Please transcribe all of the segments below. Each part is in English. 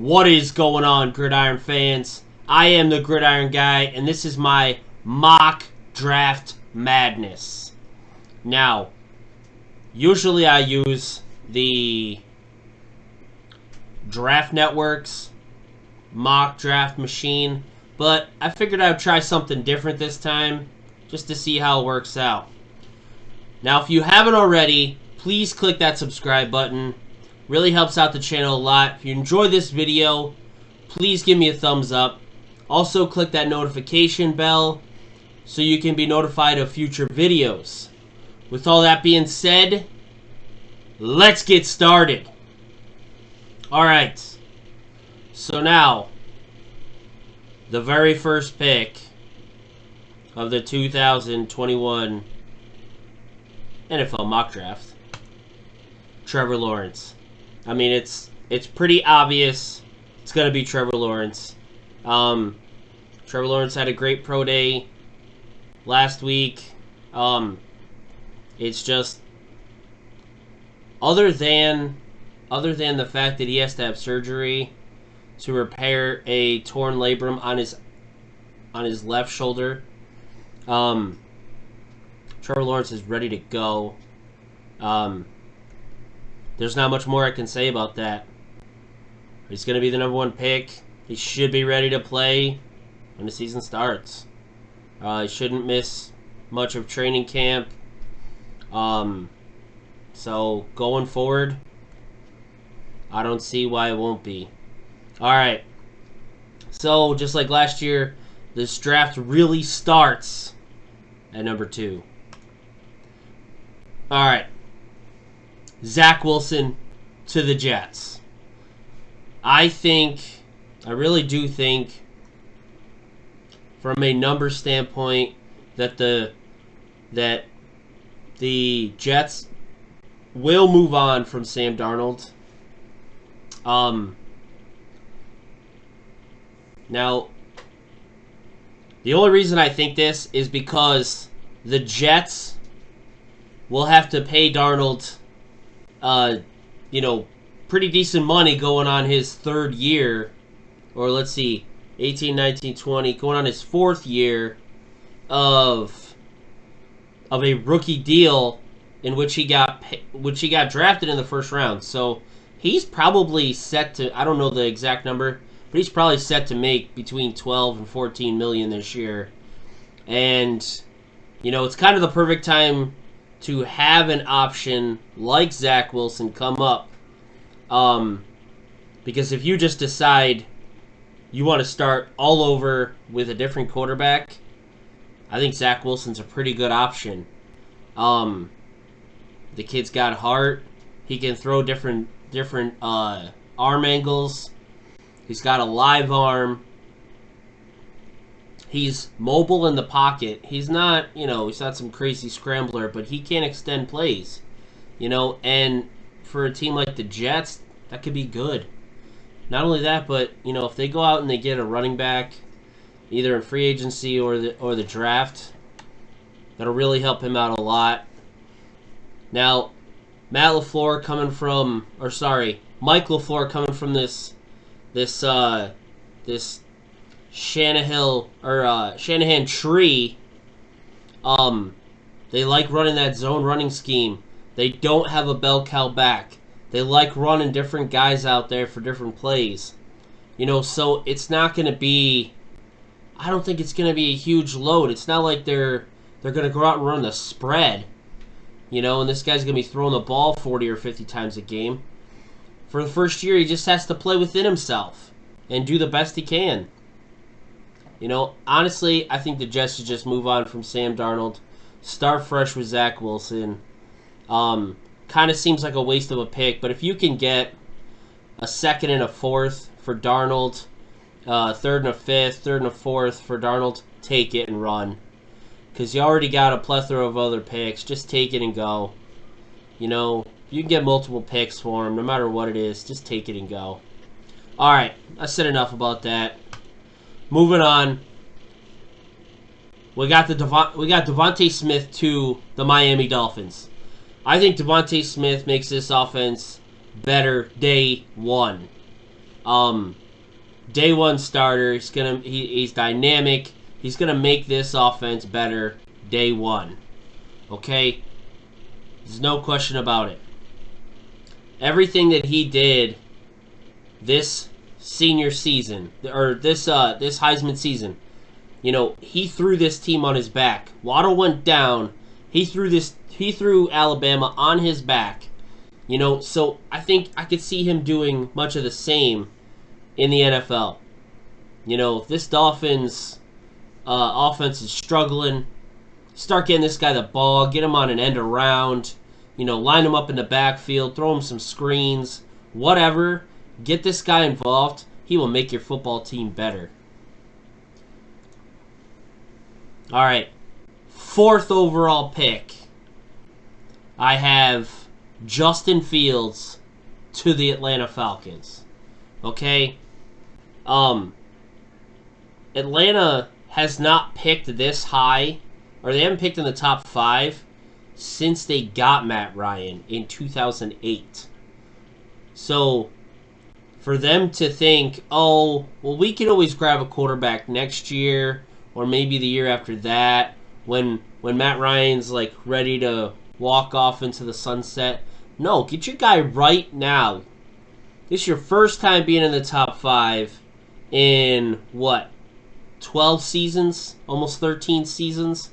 What is going on, Gridiron fans? I am the Gridiron Guy, and this is my mock draft madness. Now, usually I use the Draft Network's mock draft machine, but I figured I would try something different this time, just to see how it works out. Now, if you haven't already, please click that subscribe button. Really helps out the channel a lot. If you enjoyed this video, please give me a thumbs up. Also, click that notification bell so you can be notified of future videos. With all that being said, let's get started. Alright, so now, the very first pick of the 2021 NFL mock draft, Trevor Lawrence. I mean, it's pretty obvious it's going to be Trevor Lawrence. Trevor Lawrence had a great pro day last week. It's just, other than the fact that he has to have surgery to repair a torn labrum on his left shoulder, Trevor Lawrence is ready to go. There's not much more I can say about that. He's going to be the #1 pick. He should be ready to play when the season starts. He shouldn't miss much of training camp. So, going forward, I don't see why it won't be. Alright. So, just like last year, this draft really starts at #2. Alright. Zach Wilson to the Jets. I really do think, from a number standpoint, that the Jets will move on from Sam Darnold. Now, the only reason I think this is because the Jets will have to pay Darnold pretty decent money going on his third year, or let's see, 18, 19, 20, going on his fourth year of a rookie deal in which he got drafted in the first round. So he's probably set to, I don't know the exact number, but he's probably set to make between 12 and 14 million this year. And it's kind of the perfect time to have an option like Zach Wilson come up. Because if you just decide you want to start all over with a different quarterback, I think Zach Wilson's a pretty good option. The kid's got heart. He can throw different arm angles. He's got a live arm. He's mobile in the pocket. He's not, he's not some crazy scrambler, but he can extend plays, and for a team like the Jets, that could be good. Not only that, but, if they go out and they get a running back, either in free agency or the draft, that'll really help him out a lot. Now, Mike LaFleur coming from this Shanahan tree. They like running that zone running scheme. They don't have a bell cow back. They like running different guys out there for different plays. So it's not going to be, I don't think it's going to be a huge load. It's not like they're going to go out and run the spread. And this guy's going to be throwing the ball 40 or 50 times a game. For the first year, he just has to play within himself and do the best he can. Honestly, I think the Jets should just move on from Sam Darnold. Start fresh with Zach Wilson. Kind of seems like a waste of a pick, but if you can get a second and a fourth for Darnold, third and a fifth, third and a fourth for Darnold, take it and run. Because you already got a plethora of other picks. Just take it and go. You can get multiple picks for him, no matter what it is. Just take it and go. Alright, I said enough about that. Moving on. We got Devontae Smith to the Miami Dolphins. I think Devontae Smith makes this offense better day one. Day one starter. He's dynamic. He's gonna make this offense better day one. Okay? There's no question about it. Everything that he did this senior season, or this Heisman season, he threw this team on his back. Waddle went down. He threw Alabama on his back. So I think I could see him doing much of the same in the NFL. If this Dolphins offense is struggling, start getting this guy the ball, get him on an end around, line him up in the backfield, throw him some screens, whatever. Get this guy involved. He will make your football team better. All right. 4th overall pick. I have Justin Fields to the Atlanta Falcons. Okay? Atlanta has not picked this high, or they haven't picked in the top 5 since they got Matt Ryan in 2008. So, for them to think, oh, well, we can always grab a quarterback next year, or maybe the year after that, when Matt Ryan's like ready to walk off into the sunset. No, get your guy right now. This is your first time being in the top 5 in, 12 seasons? Almost 13 seasons?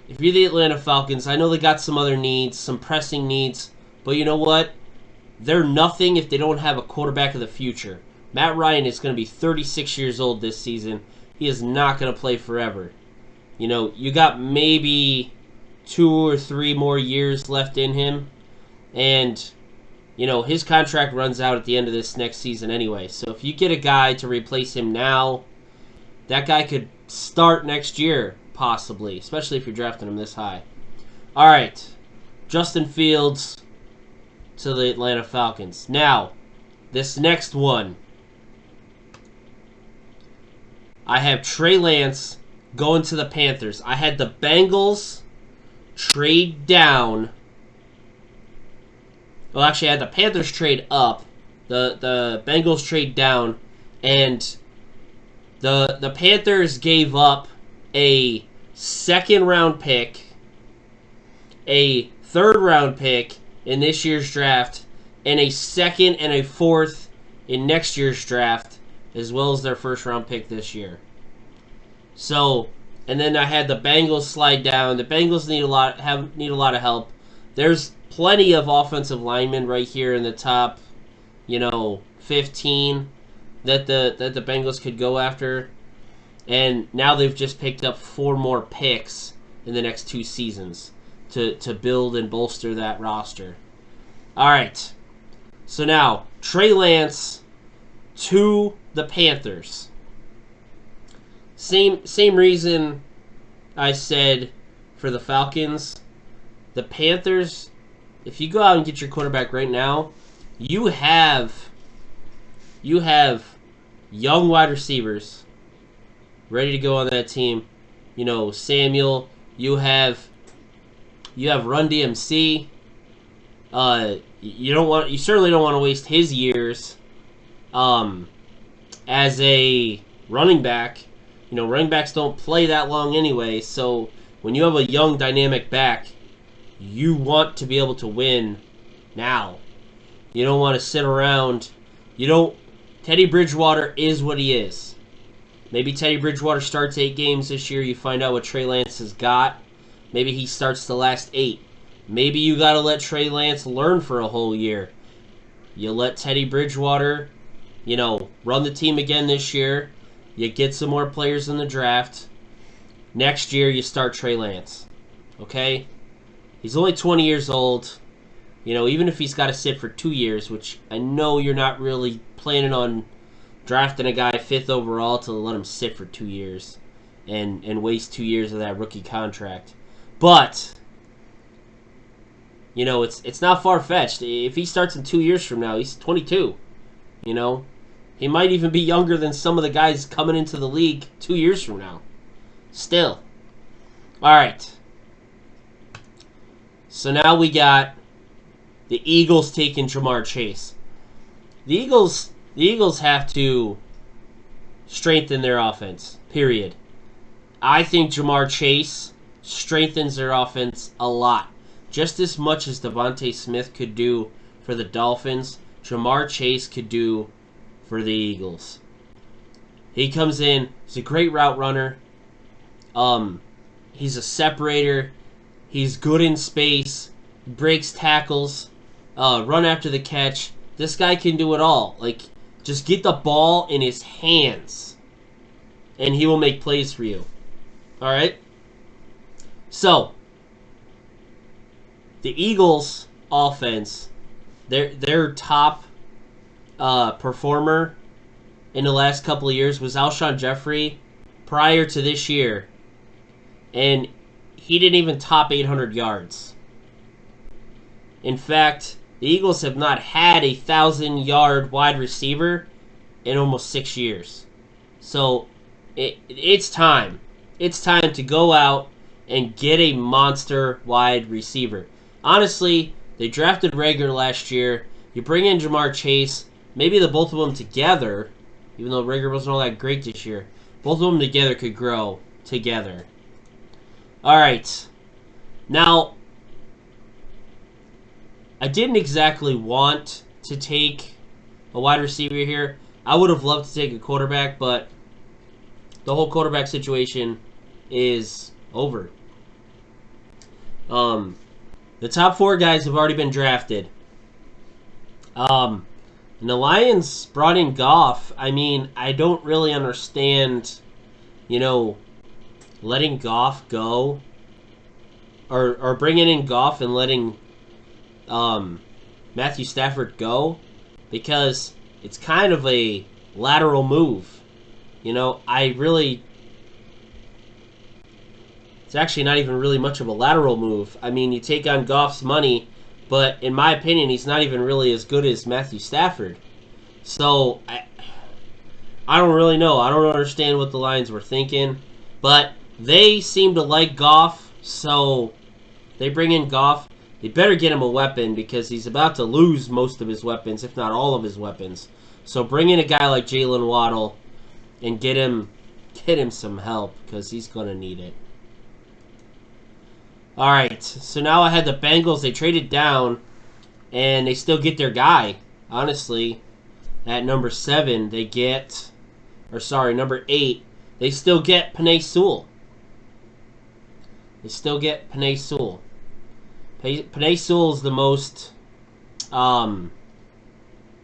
If you're the Atlanta Falcons, I know they got some other needs, some pressing needs, but you know what? They're nothing if they don't have a quarterback of the future. Matt Ryan is going to be 36 years old this season. He is not going to play forever. You got maybe 2 or 3 more years left in him. And, his contract runs out at the end of this next season anyway. So if you get a guy to replace him now, that guy could start next year, possibly. Especially if you're drafting him this high. All right. Justin Fields to the Atlanta Falcons. Now, this next one. I have Trey Lance going to the Panthers. I had the Bengals trade down. Well, actually, I had the Panthers trade up. The Bengals trade down. And the Panthers gave up a 2nd-round pick, a 3rd-round pick in this year's draft, and a 2nd and a 4th in next year's draft, as well as their 1st-round pick this year. So, and then I had the Bengals slide down. The Bengals need a lot of help. There's plenty of offensive linemen right here in the top, 15 that the Bengals could go after. And now they've just picked up 4 more picks in the next 2 seasons to build and bolster that roster. All right. So now, Trey Lance to the Panthers. Same reason I said for the Falcons. The Panthers, if you go out and get your quarterback right now, you have young wide receivers ready to go on that team. Samuel, you have Run DMC. You certainly don't want to waste his years as a running back. Running backs don't play that long anyway, so when you have a young dynamic back, you want to be able to win now. You don't want to sit around. Teddy Bridgewater is what he is. Maybe Teddy Bridgewater starts 8 games this year. You find out what Trey Lance has got. Maybe he starts the last 8. Maybe you got to let Trey Lance learn for a whole year. You let Teddy Bridgewater, run the team again this year. You get some more players in the draft. Next year, you start Trey Lance. Okay? He's only 20 years old. Even if he's got to sit for 2 years, which I know you're not really planning on drafting a guy 5th overall to let him sit for 2 years and waste 2 years of that rookie contract. But, it's not far-fetched. If he starts in 2 years from now, he's 22. He might even be younger than some of the guys coming into the league 2 years from now. Still. All right. So now we got the Eagles taking Jamar Chase. The Eagles have to strengthen their offense. Period. I think Jamar Chase strengthens their offense a lot. Just as much as Devontae Smith could do for the Dolphins, Jamar Chase could do for the Eagles. He comes in, he's a great route runner. He's a separator. He's good in space, breaks tackles, run after the catch. This guy can do it all. Like, just get the ball in his hands, and he will make plays for you. All right? So, the Eagles' offense, their top performer in the last couple of years was Alshon Jeffrey prior to this year, and he didn't even top 800 yards. In fact, the Eagles have not had a 1,000-yard wide receiver in almost 6 years. So it's time. It's time to go out and get a monster wide receiver. Honestly, they drafted Rager last year. You bring in Jamar Chase, maybe the both of them together, even though Rager wasn't all that great this year, both of them together could grow together. All right. Now, I didn't exactly want to take a wide receiver here. I would have loved to take a quarterback, but the whole quarterback situation is over. The top 4 guys have already been drafted. And the Lions brought in Goff. I mean, I don't really understand, letting Goff go, or bringing in Goff and letting Matthew Stafford go, because it's kind of a lateral move. It's actually not even really much of a lateral move. I mean, you take on Goff's money, but in my opinion, he's not even really as good as Matthew Stafford. So, I don't really know. I don't understand what the Lions were thinking, but they seem to like Goff, so they bring in Goff. They better get him a weapon, because he's about to lose most of his weapons, if not all of his weapons. So bring in a guy like Jaylen Waddle and get him some help, because he's going to need it. All right, so now I had the Bengals. They traded down, and they still get their guy. Honestly, at number 7, number 8, they still get Penei Sewell. Penei Sewell is the most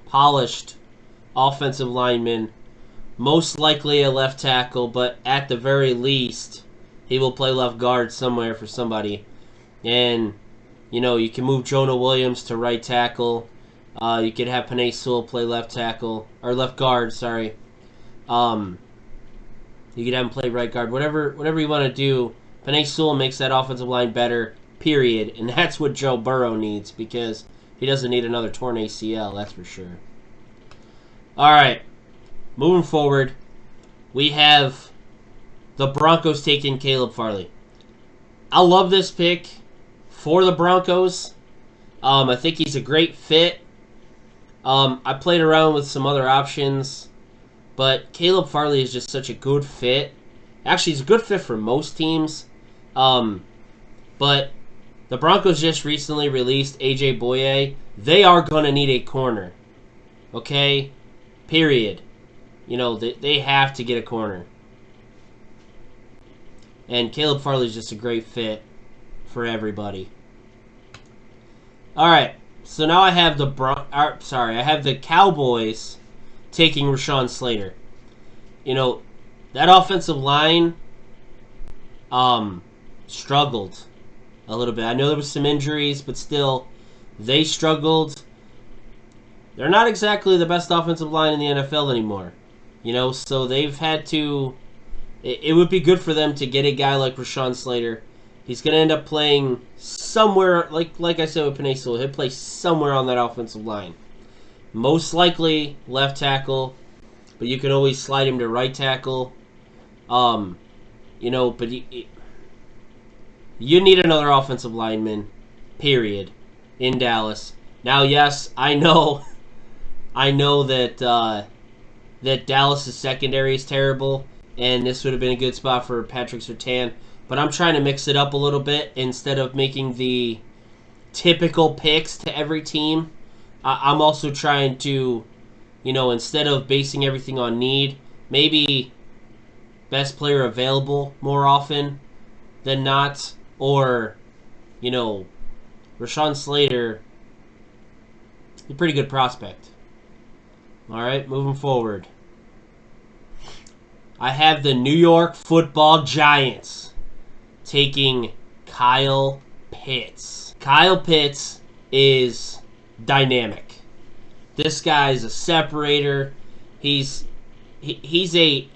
polished offensive lineman, most likely a left tackle, but at the very least, he will play left guard somewhere for somebody. And, you can move Jonah Williams to right tackle. You could have Penei Sewell play left tackle, or left guard, sorry. You could have him play right guard. Whatever you want to do, Penei Sewell makes that offensive line better, period. And that's what Joe Burrow needs, because he doesn't need another torn ACL, that's for sure. All right, moving forward, we have the Broncos taking Caleb Farley. I love this pick for the Broncos. I think he's a great fit. I played around with some other options, but Caleb Farley is just such a good fit. Actually, he's a good fit for most teams. But the Broncos just recently released A.J. Bouye. They are going to need a corner. Okay? Period. They have to get a corner. And Caleb Farley is just a great fit for everybody. All right, so now I have the Cowboys taking Rashawn Slater. That offensive line struggled a little bit. I know there was some injuries, but still, they struggled. They're not exactly the best offensive line in the NFL anymore. So they've had to. It would be good for them to get a guy like Rashawn Slater. He's going to end up playing somewhere, like I said with Penei Sewell, he'll play somewhere on that offensive line. Most likely left tackle, but you can always slide him to right tackle. But you need another offensive lineman, period, in Dallas. Now, yes, I know I know that that Dallas' secondary is terrible, and this would have been a good spot for Patrick Surtain. But I'm trying to mix it up a little bit instead of making the typical picks to every team. I'm also trying to, instead of basing everything on need, maybe best player available more often than not, or, Rashawn Slater, a pretty good prospect. All right, moving forward. I have the New York Football Giants taking Kyle Pitts. Kyle Pitts is dynamic. This guy's a separator. He's a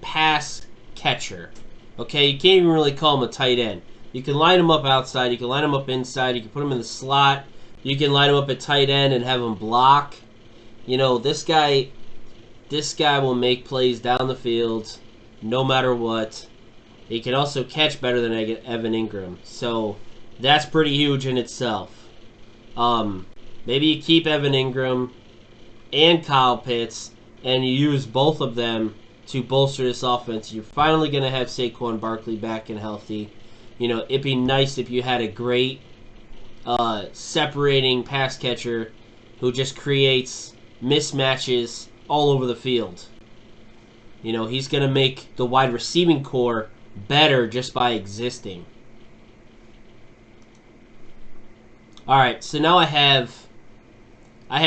pass catcher. Okay, you can't even really call him a tight end. You can line him up outside. You can line him up inside. You can put him in the slot. You can line him up at tight end and have him block. This guy will make plays down the field no matter what. He can also catch better than Evan Ingram. So that's pretty huge in itself. Maybe you keep Evan Ingram and Kyle Pitts and you use both of them to bolster this offense. You're finally going to have Saquon Barkley back and healthy. It'd be nice if you had a great separating pass catcher who just creates mismatches all over the field. He's going to make the wide receiving core better just by existing. All right, so now I have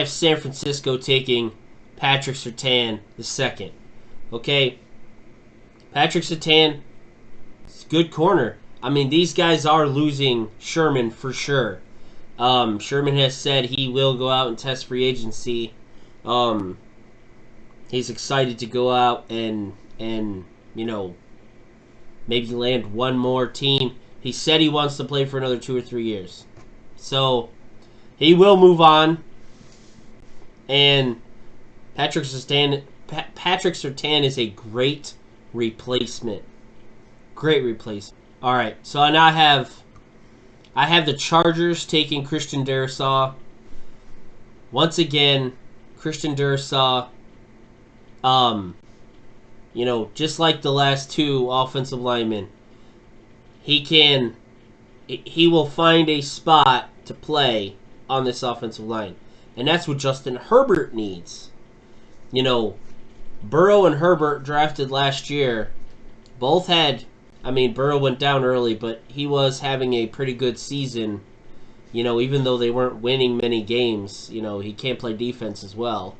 San Francisco taking Patrick Surtain II. Okay, Patrick Surtain is a good corner. I mean, these guys are losing Sherman for sure. Sherman has said he will go out and test free agency. He's excited to go out and maybe land one more team. He said he wants to play for another 2 or 3 years. So he will move on. And Patrick Surtain is a great replacement. Great replacement. All right, so now I have the Chargers taking Christian Darrisaw. Once again, Christian Darrisaw, just like the last two offensive linemen, he will find a spot to play on this offensive line. And that's what Justin Herbert needs. Burrow and Herbert drafted last year. Both had, Burrow went down early, but he was having a pretty good season. Even though they weren't winning many games, he can't play defense as well.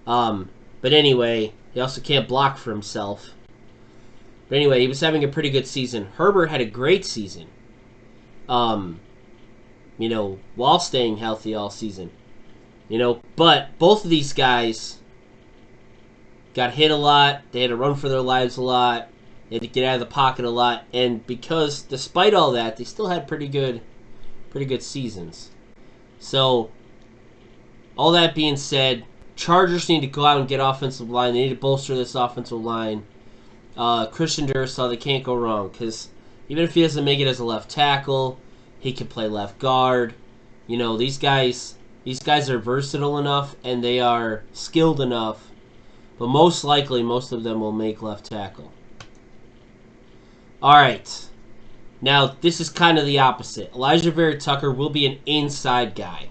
But anyway, he also can't block for himself. But anyway, he was having a pretty good season. Herbert had a great season. While staying healthy all season. But both of these guys got hit a lot. They had to run for their lives a lot. They had to get out of the pocket a lot. And because, despite all that, they still had pretty good seasons. So, all that being said, Chargers need to go out and get offensive line. They need to bolster this offensive line. Christian Darrisaw, they can't go wrong. Because even if he doesn't make it as a left tackle, he can play left guard. These guys are versatile enough and they are skilled enough. But most likely, most of them will make left tackle. All right. Now, this is kind of the opposite. Elijah Vera-Tucker will be an inside guy.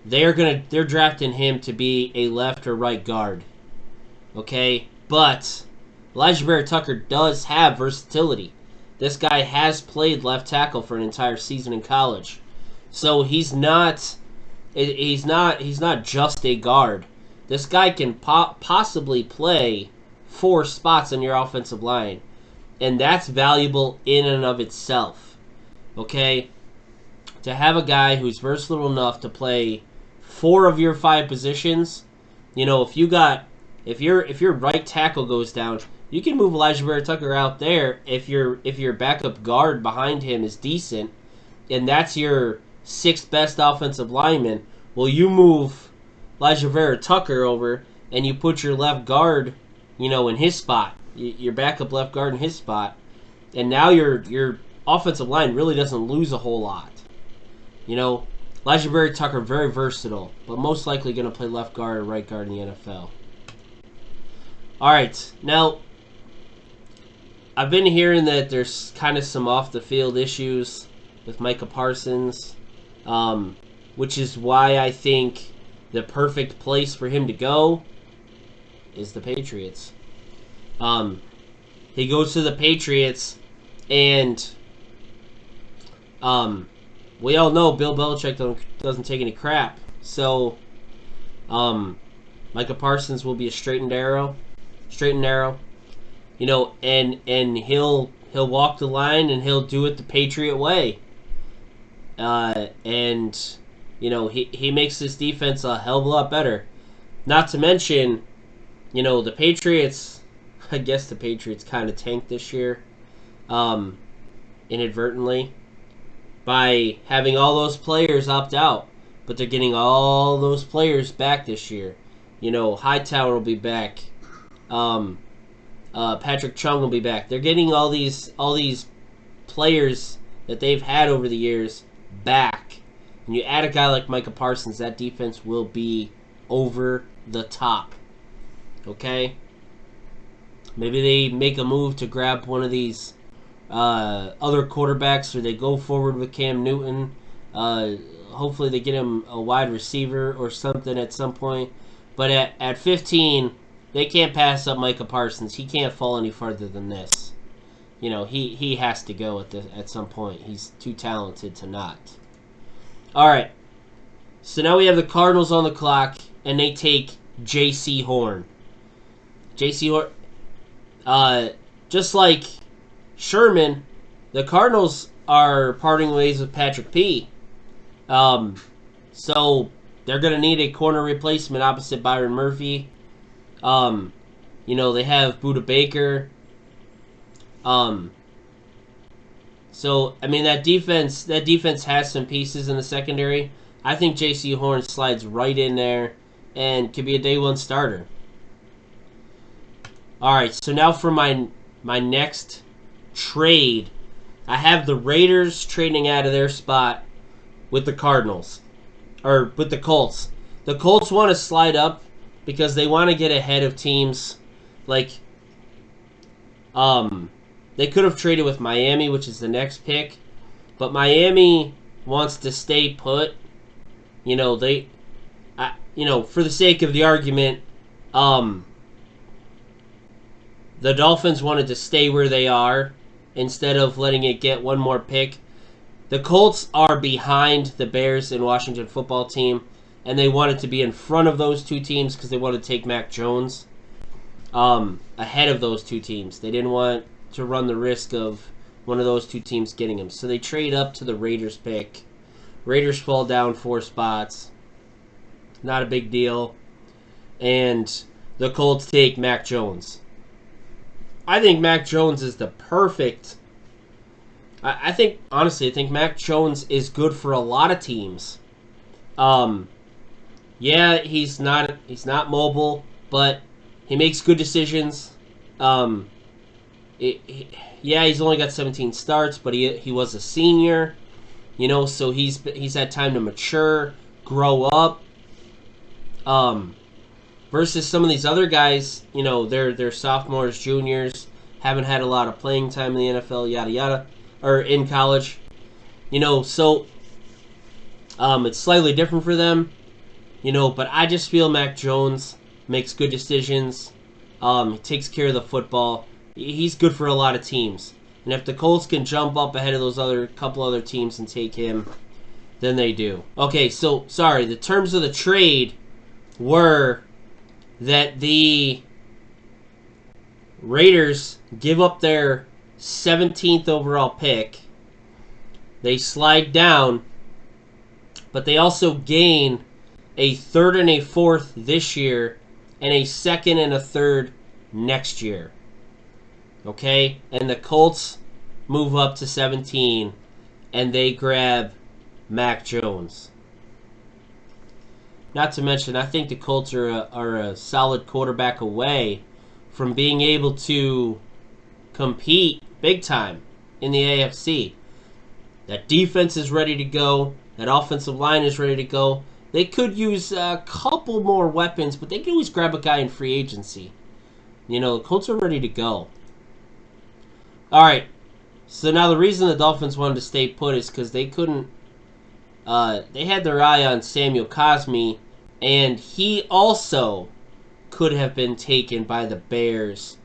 They're drafting him to be a left or right guard. Okay? But Elijah Vera-Tucker does have versatility. This guy has played left tackle for an entire season in college. So he's not just a guard. This guy can possibly play 4 spots on your offensive line. And that's valuable in and of itself. Okay? To have a guy who's versatile enough to play 4 of your 5 positions, if your right tackle goes down, you can move Elijah Vera-Tucker out there if your backup guard behind him is decent, and that's your 6th best offensive lineman. Well, you move Elijah Vera-Tucker over and you put your left guard, in his spot, your backup left guard in his spot, and now your offensive line really doesn't lose a whole lot. Elijah Berry-Tucker, very versatile, but most likely going to play left guard or right guard in the NFL. All right, now, I've been hearing that there's kind of some off-the-field issues with Micah Parsons, which is why I think the perfect place for him to go is the Patriots. He goes to the Patriots, and we all know Bill Belichick doesn't take any crap. So, Micah Parsons will be a straight and narrow. You know, and he'll walk the line and he'll do it the Patriot way. And you know, he makes this defense a hell of a lot better. Not to mention, you know, the Patriots. I guess the Patriots kind of tanked this year, inadvertently, by having all those players opt out. But they're getting all those players back this year. You know, Hightower will be back. Patrick Chung will be back. They're getting all these players that they've had over the years back. And you add a guy like Micah Parsons, that defense will be over the top. Okay? Maybe they make a move to grab one of these other quarterbacks, or they go forward with Cam Newton. Hopefully they get him a wide receiver or something at some point. But at 15, they can't pass up Micah Parsons. He can't fall any farther than this. You know, he has to go at some point. He's too talented to not. All right. So now we have the Cardinals on the clock, and they take J.C. Horn. J.C. Horn, just like Sherman, the Cardinals are parting ways with Patrick P. So they're going to need a corner replacement opposite Byron Murphy. You know, they have Budda Baker. So, I mean, that defense has some pieces in the secondary. I think J.C. Horn slides right in there and could be a day one starter. All right, so now for my next trade, I have the Raiders trading out of their spot with the Cardinals, or with the Colts. The Colts want to slide up because they want to get ahead of teams like they could have traded with Miami, which is the next pick, but Miami wants to stay put. You know, for the sake of the argument, the Dolphins wanted to stay where they are instead of letting it get one more pick. The Colts are behind the Bears and Washington football team, and they wanted to be in front of those two teams because they wanted to take Mac Jones ahead of those two teams. They didn't want to run the risk of one of those two teams getting him. So they trade up to the Raiders pick. Raiders fall down 4 spots. Not a big deal. And the Colts take Mac Jones. I think Mac Jones is the perfect... I think Mac Jones is good for a lot of teams. Yeah, he's not mobile, but he makes good decisions. He's only got 17 starts, but he was a senior, you know, so he's had time to mature, grow up. Versus some of these other guys, you know, they're sophomores, juniors, haven't had a lot of playing time in the NFL, yada yada, or in college, you know. So it's slightly different for them, you know. But I just feel Mac Jones makes good decisions. He takes care of the football. He's good for a lot of teams. And if the Colts can jump up ahead of those couple other teams and take him, then they do. Okay, so, sorry, the terms of the trade were that the Raiders give up their 17th overall pick. They slide down, but they also gain a 3rd and a 4th this year and a 2nd and a 3rd next year. Okay? And the Colts move up to 17, and they grab Mac Jones. Not to mention, I think the Colts are a solid quarterback away from being able to compete big time in the AFC. That defense is ready to go. That offensive line is ready to go. They could use a couple more weapons, but they can always grab a guy in free agency. You know, the Colts are ready to go. All right. So now the reason the Dolphins wanted to stay put is because they couldn't. They had their eye on Samuel Cosmi, and he also could have been taken by the Bears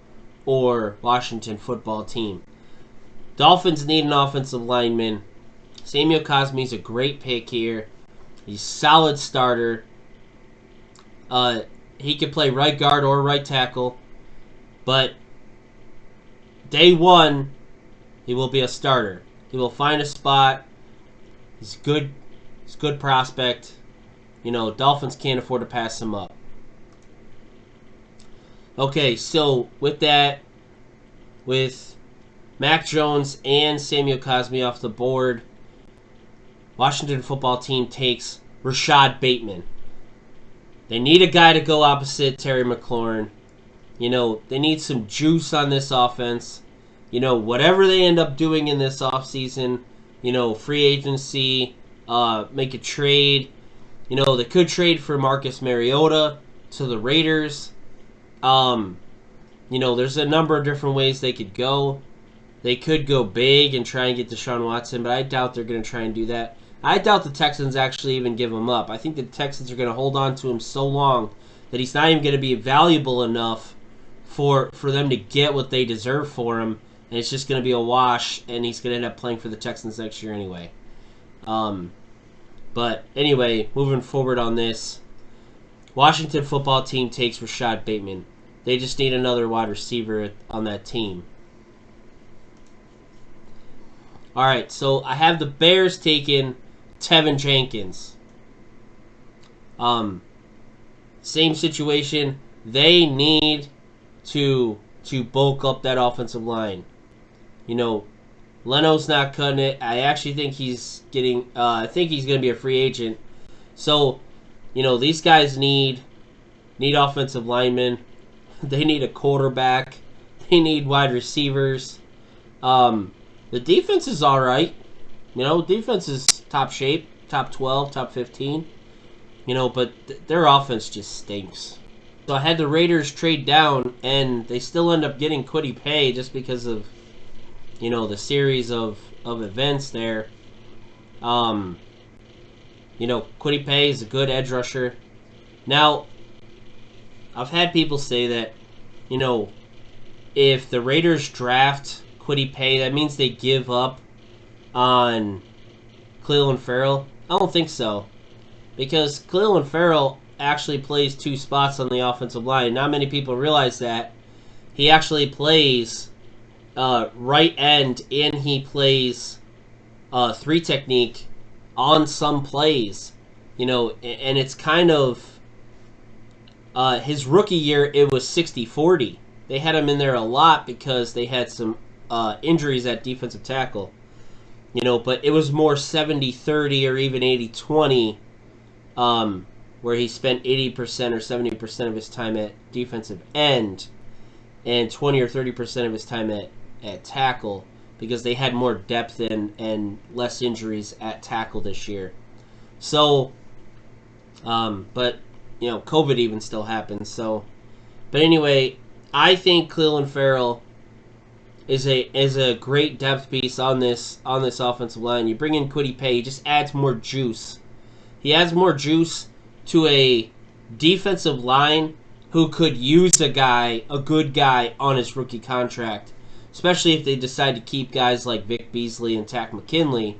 or Washington football team. Dolphins need an offensive lineman. Samuel Cosmi's a great pick here. He's a solid starter. He could play right guard or right tackle. But day one, he will be a starter. He will find a spot. He's good. He's a good prospect. You know, Dolphins can't afford to pass him up. Okay, so with that, with Mac Jones and Samuel Cosmi off the board, Washington football team takes Rashad Bateman. They need a guy to go opposite Terry McLaurin. You know, they need some juice on this offense. You know, whatever they end up doing in this offseason, you know, free agency, make a trade. You know, they could trade for Marcus Mariota to the Raiders. You know, there's a number of different ways they could go. They could go big and try and get Deshaun Watson, but I doubt they're going to try and do that. I doubt the Texans actually even give him up. I think the Texans are going to hold on to him so long that he's not even going to be valuable enough for them to get what they deserve for him, and it's just going to be a wash, and he's going to end up playing for the Texans next year anyway. But anyway, moving forward on this, Washington football team takes Rashad Bateman. They just need another wide receiver on that team. All right, so I have the Bears taking Tevin Jenkins. Same situation. They need to bulk up that offensive line. You know, Leno's not cutting it. I actually think he's getting. I think he's going to be a free agent. So, you know, these guys need offensive linemen. They need a quarterback. They need wide receivers. The defense is all right. You know, defense is top shape, top 12, top 15. You know, but their offense just stinks. So I had the Raiders trade down, and they still end up getting Kwity Paye just because of, you know, the series of events there. You know, Kwity Paye is a good edge rusher. Now, I've had people say that, you know, if the Raiders draft Kwity Paye, that means they give up on Clelin Ferrell. I don't think so. Because Clelin Ferrell actually plays two spots on the offensive line. Not many people realize that. He actually plays right end, and he plays three technique on some plays. You know, and it's kind of his rookie year, it was 60-40. They had him in there a lot because they had some injuries at defensive tackle. You know, but it was more 70-30 or even 80-20, where he spent 80% or 70% of his time at defensive end and 20 or 30% of his time at tackle, because they had more depth and less injuries at tackle this year. So, but, you know, COVID even still happens. So, but anyway, I think Clelin Ferrell is a great depth piece on this offensive line. You bring in Kwity Paye, he just adds more juice. He adds more juice to a defensive line who could use a good guy on his rookie contract, especially if they decide to keep guys like Vic Beasley and Takk McKinley,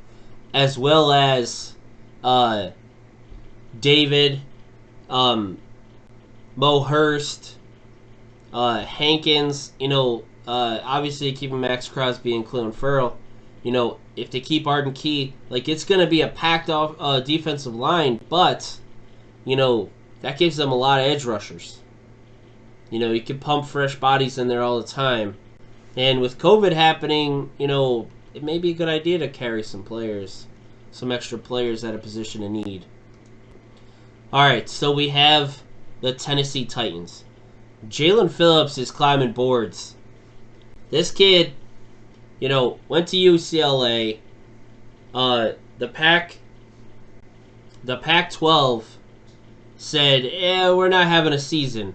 as well as David, Mo Hurst, Hankins, you know, obviously keeping Max Crosby and Clelin Ferrell. You know, if they keep Arden Key, like, it's going to be a packed off defensive line, but, you know, that gives them a lot of edge rushers. You know, you can pump fresh bodies in there all the time. And with COVID happening, you know, it may be a good idea to carry some extra players at a position of need. All right, so we have the Tennessee Titans. Jalen Phillips is climbing boards. This kid, you know, went to UCLA. The the Pac-12 said, we're not having a season.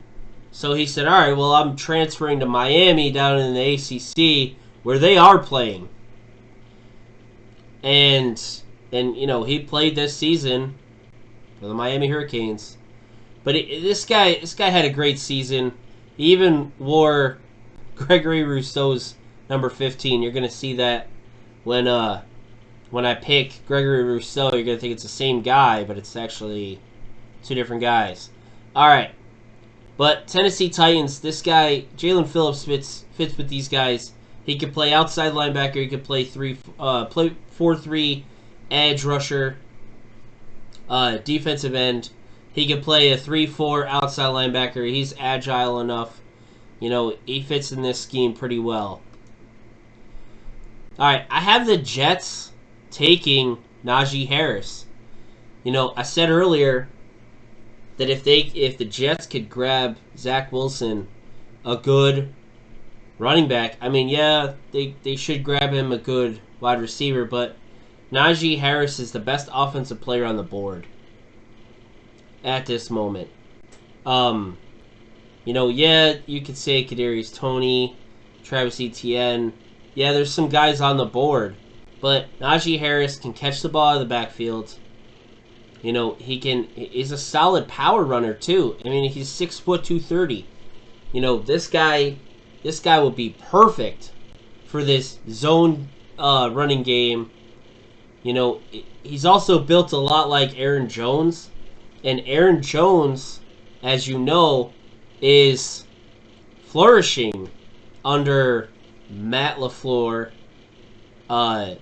So he said, all right, well, I'm transferring to Miami down in the ACC where they are playing. And he played this season for the Miami Hurricanes. But this guy had a great season. He even wore Gregory Rousseau's number 15. You're going to see that when I pick Gregory Rousseau, you're going to think it's the same guy, but it's actually two different guys. All right. But Tennessee Titans, this guy, Jalen Phillips, fits with these guys. He could play outside linebacker. He could play 4-3 edge rusher, defensive end. He could play a 3-4 outside linebacker. He's agile enough. He fits in this scheme pretty well. All right, I have the Jets taking Najee Harris. I said earlier that if the Jets could grab Zach Wilson, a good running back, they should grab him a good wide receiver, but Najee Harris is the best offensive player on the board at this moment. You could say Kadarius Toney, Travis Etienne. Yeah, there's some guys on the board, but Najee Harris can catch the ball out of the backfield. He's a solid power runner too. He's 6 foot 230. This guy will be perfect for this zone running game. He's also built a lot like Aaron Jones, and Aaron Jones, as you know, is flourishing under Matt LaFleur on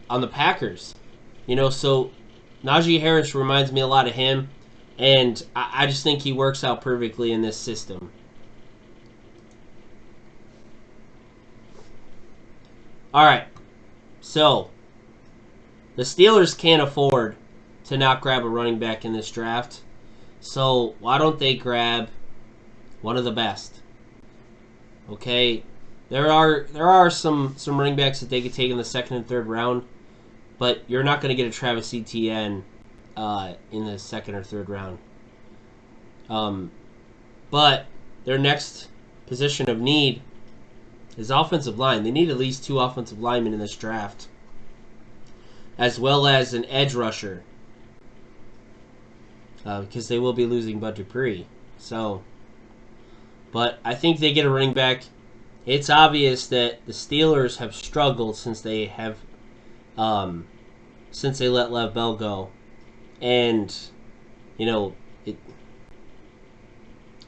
the Packers. So Najee Harris reminds me a lot of him, and I just think he works out perfectly in this system. All right, so the Steelers can't afford to not grab a running back in this draft, so why don't they grab one of the best? Okay, there are some running backs that they could take in the second and third round, but you're not going to get a Travis Etienne in the second or third round. But their next position of need is offensive line. They need at least 2 offensive linemen in this draft, as well as an edge rusher, because they will be losing Bud Dupree. But I think they get a running back. It's obvious that the Steelers have struggled since they let Lev Bell go, and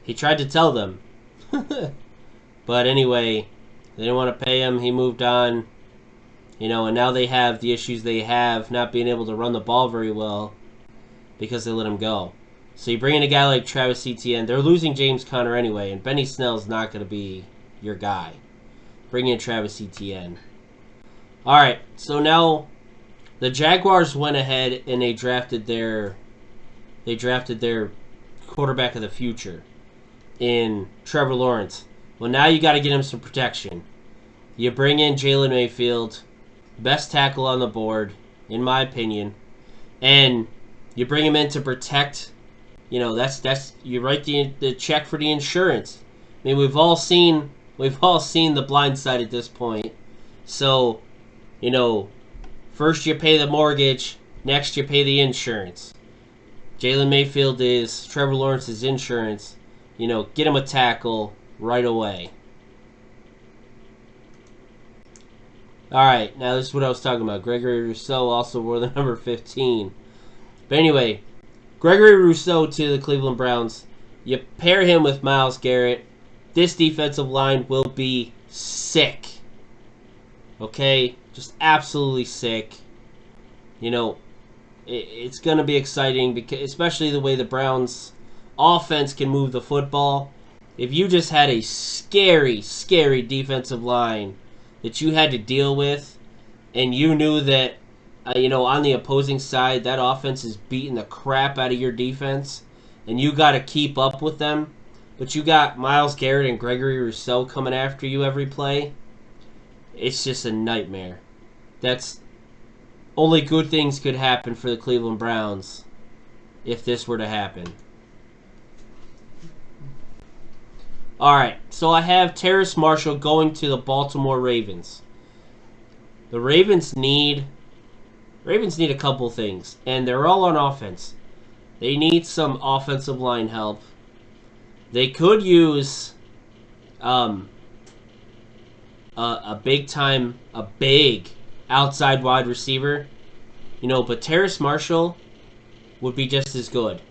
he tried to tell them, but anyway, they didn't want to pay him. He moved on, and now they have the issues they have, not being able to run the ball very well because they let him go. So you bring in a guy like Travis Etienne. They're losing James Conner anyway, and Benny Snell's not going to be your guy. Bring in Travis Etienne. All right, so now the Jaguars went ahead and they drafted their quarterback of the future in Trevor Lawrence. Well, now you got to get him some protection. You bring in Jalen Mayfield, best tackle on the board, in my opinion, and you bring him in to protect. That's you write the check for the insurance. We've all seen the blind side at this point. So, first you pay the mortgage, next you pay the insurance. Jalen Mayfield is Trevor Lawrence's insurance. Get him a tackle right away. All right, now this is what I was talking about. Gregory Rousseau also wore the number 15. But anyway, Gregory Rousseau to the Cleveland Browns. You pair him with Myles Garrett. This defensive line will be sick. Okay? Just absolutely sick. It's going to be exciting, because especially the way the Browns offense can move the football. If you just had a scary, scary defensive line that you had to deal with, and you knew that, on the opposing side, that offense is beating the crap out of your defense, and you got to keep up with them, but you got Myles Garrett and Gregory Rousseau coming after you every play, it's just a nightmare. That's only good things could happen for the Cleveland Browns if this were to happen. Alright, so I have Terrace Marshall going to the Baltimore Ravens. The Ravens need a couple things, and they're all on offense. They need some offensive line help. They could use a big outside wide receiver, but Terrace Marshall would be just as good.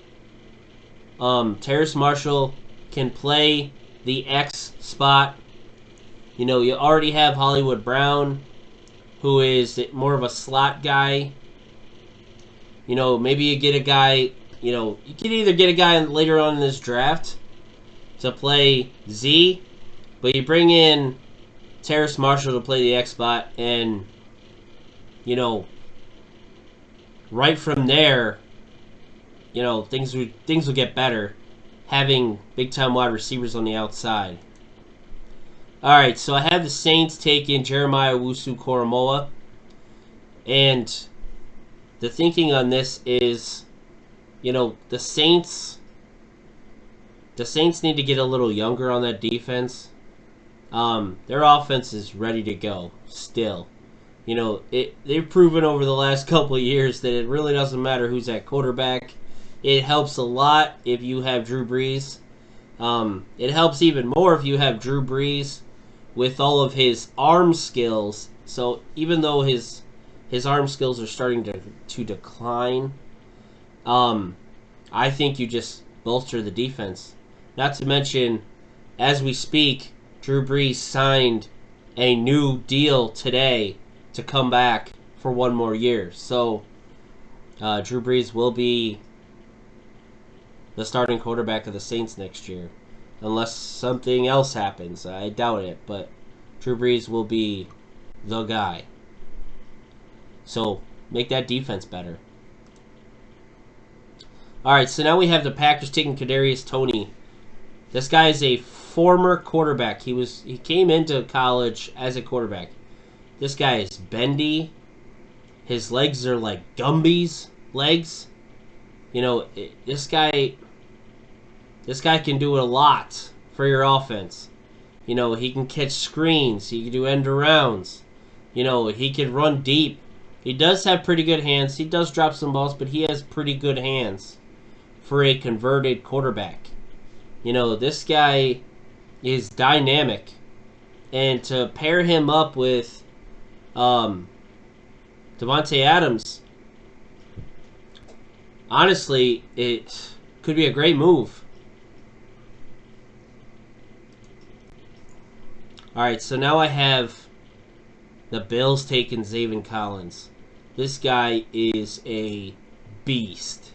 Terrace Marshall can play the X spot. You already have Hollywood Brown, who is more of a slot guy. Maybe you get a guy, you can either get a guy later on in this draft to play Z, but you bring in Terrace Marshall to play the X spot, and, right from there, things will get better, having big-time wide receivers on the outside. Alright, so I have the Saints taking Jeremiah Owusu-Koramoah. And the thinking on this is, the Saints need to get a little younger on that defense. Their offense is ready to go still. They've proven over the last couple of years that it really doesn't matter who's at quarterback. It helps a lot if you have Drew Brees. It helps even more if you have Drew Brees with all of his arm skills. So even though his arm skills are starting to decline, I think you just bolster the defense. Not to mention, as we speak, Drew Brees signed a new deal today to come back for one more year. So Drew Brees will be the starting quarterback of the Saints next year, unless something else happens. I doubt it, but Drew Brees will be the guy. So make that defense better. Alright, so now we have the Packers taking Kadarius Toney. This guy is a former quarterback. He came into college as a quarterback. This guy is bendy. His legs are like Gumby's legs. This guy can do a lot for your offense. He can catch screens. He can do end arounds. He can run deep. He does have pretty good hands. He does drop some balls, but he has pretty good hands for a converted quarterback. This guy is dynamic. And to pair him up with Devontae Adams, honestly, it could be a great move. Alright, so now I have the Bills taking Zaven Collins. This guy is a beast.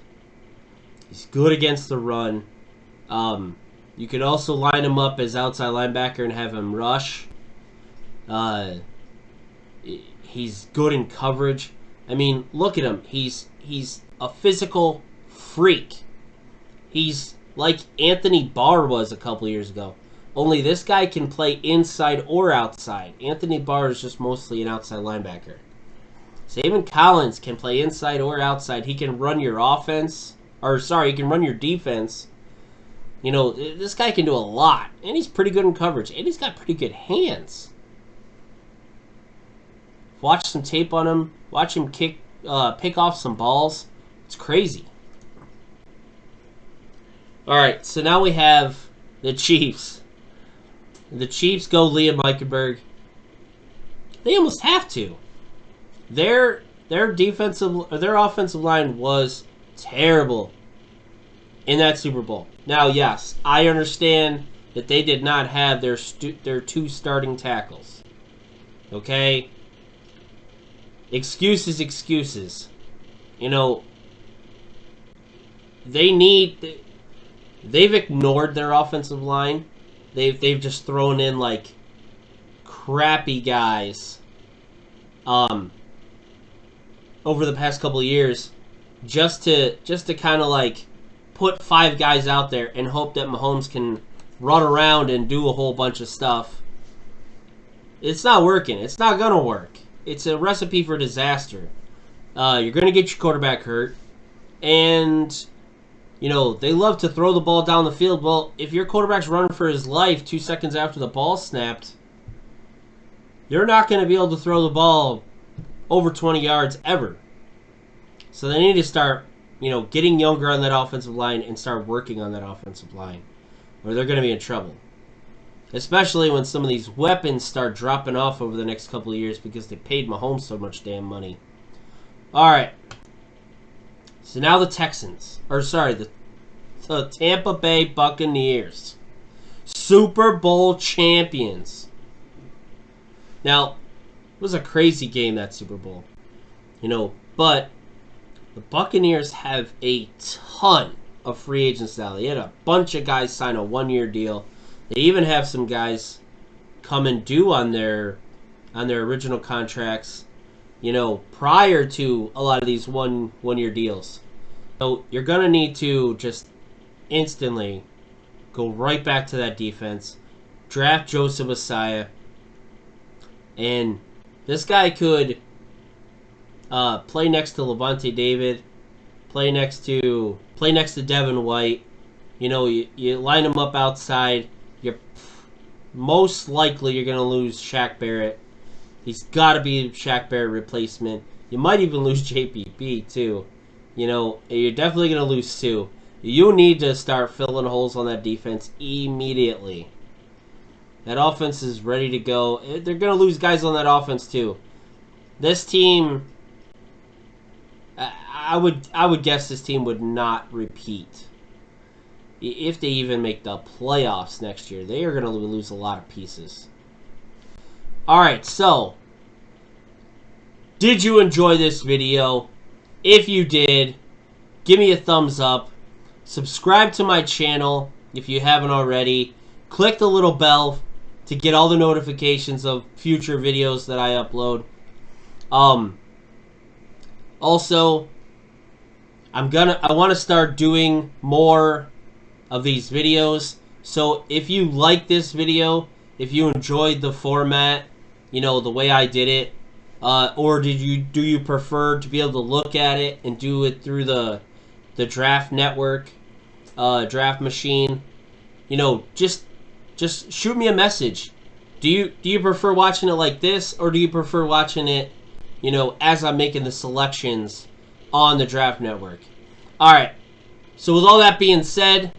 He's good against the run. You could also line him up as outside linebacker and have him rush. He's good in coverage. I mean, look at him. He's a physical freak. He's like Anthony Barr was a couple years ago. Only this guy can play inside or outside. Anthony Barr is just mostly an outside linebacker. Zaven Collins can play inside or outside. He can run your offense. He can run your defense. This guy can do a lot. And he's pretty good in coverage. And he's got pretty good hands. Watch some tape on him. Watch him pick off some balls. It's crazy. Alright, so now we have the Chiefs. The Chiefs go Liam Eichenberg. They almost have to. Their offensive line was terrible in that Super Bowl. Now, yes, I understand that they did not have their two starting tackles. Okay? Excuses. They've ignored their offensive line. They've just thrown in like crappy guys over the past couple of years just to kind of like put 5 guys out there and hope that Mahomes can run around and do a whole bunch of stuff. It's not working. It's not going to work. It's a recipe for disaster. You're going to get your quarterback hurt, and You know, they love to throw the ball down the field. Well, if your quarterback's running for his life 2 seconds after the ball snapped, you're not going to be able to throw the ball over 20 yards ever. So they need to start, you know, getting younger on that offensive line and start working on that offensive line, or they're going to be in trouble. Especially when some of these weapons start dropping off over the next couple of years because they paid Mahomes so much damn money. All right. So now the Texans, the Tampa Bay Buccaneers, Super Bowl champions. Now, it was a crazy game, that Super Bowl. You know, but the Buccaneers have a ton of free agents now. They had a bunch of guys sign a one-year deal. They even have some guys come and due on their original contracts, you know, prior to a lot of these one-year deals. So you're going to need to just instantly go right back to that defense, draft Joseph Messiah, and this guy could play next to Levante David, play next to Devin White. You know, you line him up outside. You're most likely you're going to lose Shaq Barrett. He's got to be Shaq Barrett replacement. You might even lose JPP too. You know, you're definitely going to lose Sue. You need to start filling holes on that defense immediately. That offense is ready to go. They're going to lose guys on that offense too. This team, I would guess this team would not repeat. If they even make the playoffs next year, they are going to lose a lot of pieces. Alright, so, did you enjoy this video? If you did, give me a thumbs up. Subscribe to my channel if you haven't already. Click the little bell to get all the notifications of future videos that I upload. Also, I want to start doing more of these videos. So if you like this video, if you enjoyed the format, you know, the way I did it, or do you prefer to be able to look at it and do it through the Draft Network, Draft Machine, you know, just shoot me a message. Do you prefer watching it like this, or do you prefer watching it, you know, as I'm making the selections on the Draft Network? All right. So with all that being said,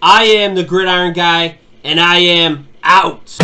I am the Gridiron Guy, and I am out.